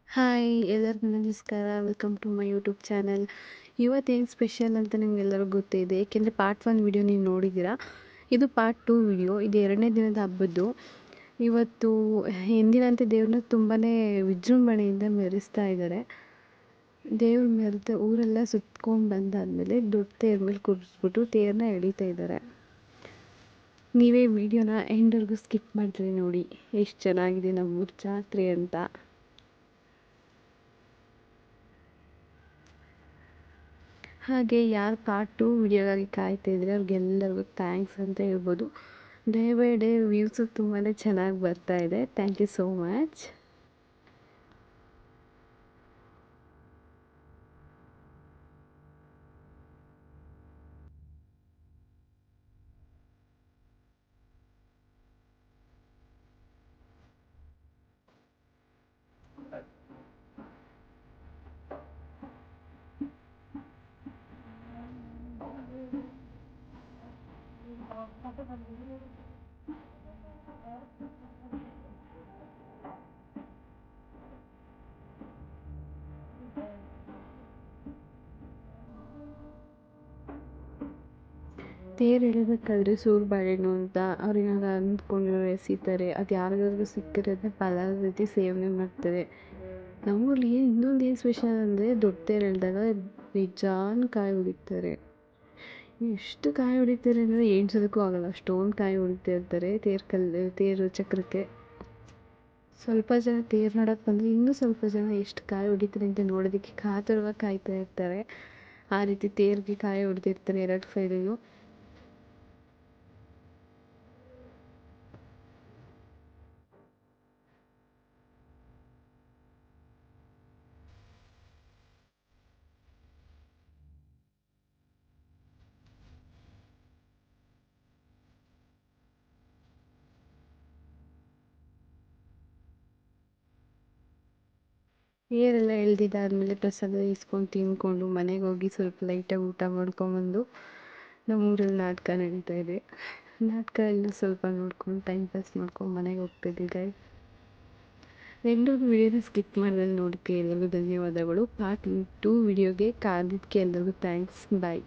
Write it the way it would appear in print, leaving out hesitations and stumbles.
Hi ಎಲ್ಲರಿಗೂ ನಮಸ್ಕಾರ. Welcome to my YouTube channel. ಇವತ್ತೇನು ಸ್ಪೆಷಲ್ ಅಂತ ನಿಮಗೆಲ್ಲರಿಗೂ ಗೊತ್ತಿದೆ, ಏಕೆಂದರೆ ಪಾರ್ಟ್ 1 ವಿಡಿಯೋ ನೀವು ನೋಡಿದ್ದೀರಾ. ಇದು ಪಾರ್ಟ್ 2 ವಿಡಿಯೋ. ಇದು 2ನೇ ದಿನದ ಹಬ್ಬದ್ದು. ಇವತ್ತು ಎಂದಿನಂತೆ ದೇವ್ರನ್ನ ತುಂಬಾ ವಿಜೃಂಭಣೆಯಿಂದ ಮೆರೆಸ್ತಾ ಇದ್ದಾರೆ. ದೇವ್ರ ಮೆರೆದ ಊರೆಲ್ಲ ಸುತ್ಕೊಂಡು ಬಂದಾದಮೇಲೆ ದೊಡ್ಡ ತೇರ ಮೇಲೆ ಕೂರಿಸ್ಬಿಟ್ಟು ತೇರನ್ನ ಎಳೀತಾ ಇದ್ದಾರೆ. ನೀವೇ ವಿಡಿಯೋನ ಎಂಡ್ವರೆಗೂ ಸ್ಕಿಪ್ ಮಾಡ್ತೀರಿ ನೋಡಿ, ಎಷ್ಟು ಚೆನ್ನಾಗಿದೆ ನಮ್ಮೂರ ಜಾತ್ರೆ ಅಂತ. ಹಾಗೆ ಯಾರು ಪಾರ್ಟ್ 2 ವಿಡಿಯೋಗಾಗಿ ಕಾಯ್ತಾ ಇದ್ರೆ ಅವ್ರಿಗೆಲ್ಲರಿಗೂ ಥ್ಯಾಂಕ್ಸ್ ಅಂತ ಹೇಳ್ಬೋದು. ಡೇ ಬೈ ಡೇ ವ್ಯೂಸು ತುಂಬಾ ಚೆನ್ನಾಗಿ ಬರ್ತಾ ಇದೆ. Thank you so much. ತೇರು ಎಳಿಬೇಕಾದ್ರೆ ಸೂರು ಬಾಳೆಹಣ್ಣು ಅಂತ ಅವ್ರೇನಾದ್ರು ಅಂದ್ಕೊಂಡು ಎಸಿತಾರೆ. ಅದು ಯಾರಿಗಾದ್ರೂ ಸಿಕ್ಕಿದ್ರೆ ಅದನ್ನ ಪಲಾವ್ ರೀತಿ ಸೇವನೆ ಮಾಡ್ತಾರೆ. ನಮ್ಮೂರಲ್ಲಿ ಇನ್ನೊಂದು ಏನು ಸ್ಪೆಷಲ್ ಅಂದರೆ ದೊಡ್ಡ ತೇರು ಎಳೆದಾಗ ಬೇಜಾನ್ ಕಾಯಿ ಹೊಡಿತಾರೆ. ಎಷ್ಟು ಕಾಯಿ ಹೊಡಿತಾರೆ ಅಂದರೆ ಎಣ್ಸೋದಕ್ಕೂ ಆಗೋಲ್ಲ, ಅಷ್ಟೊಂದು ಕಾಯಿ ಹೊಡಿತಾ ಇರ್ತಾರೆ ತೇರು ಚಕ್ರಕ್ಕೆ. ಸ್ವಲ್ಪ ಜನ ತೇರು ನೋಡೋಕೆ ಬಂದರೆ ಇನ್ನೂ ಸ್ವಲ್ಪ ಜನ ಎಷ್ಟು ಕಾಯಿ ಹೊಡಿತಾರೆ ಅಂತ ನೋಡೋದಕ್ಕೆ ಕಾತುರವಾಗಿ ಕಾಯ್ತಾ ಇರ್ತಾರೆ. ಆ ರೀತಿ ತೇರಿಗೆ ಕಾಯಿ ಹೊಡೆದಿರ್ತಾರೆ 2 ಸೈಡಿಗೂ. ತೇರೆಲ್ಲ ಎಳೆದಿದ್ದಾದ್ಮೇಲೆ ಪ್ರಸಾದ ಇಸ್ಕೊಂಡು ತಿಂದ್ಕೊಂಡು ಮನೆಗೆ ಹೋಗಿ ಸ್ವಲ್ಪ ಲೈಟಾಗಿ ಊಟ ಮಾಡ್ಕೊಂಬಂದು ನಮ್ಮೂರಲ್ಲಿ ನಾಟಕ ನಡೀತಾ ಇದೆ. ನಾಟಕ ಎಲ್ಲ ಸ್ವಲ್ಪ ನೋಡ್ಕೊಂಡು ಟೈಮ್ ಪಾಸ್ ಮಾಡ್ಕೊಂಡು ಮನೆಗೆ ಹೋಗ್ತಿದ್ದೆ. ಎಲ್ಲರೂ ವಿಡಿಯೋನ ಸ್ಕಿಪ್ ಮಾಡಿದಲ್ಲಿ ನೋಡೋಕ್ಕೆ ಎಲ್ಲರಿಗೂ ಧನ್ಯವಾದಗಳು. ಪಾರ್ಟ್ 2 ವಿಡಿಯೋಗೆ ಕಾದಿದ್ದಕ್ಕೆ ಎಲ್ಲರಿಗೂ ಥ್ಯಾಂಕ್ಸ್. ಬಾಯ್.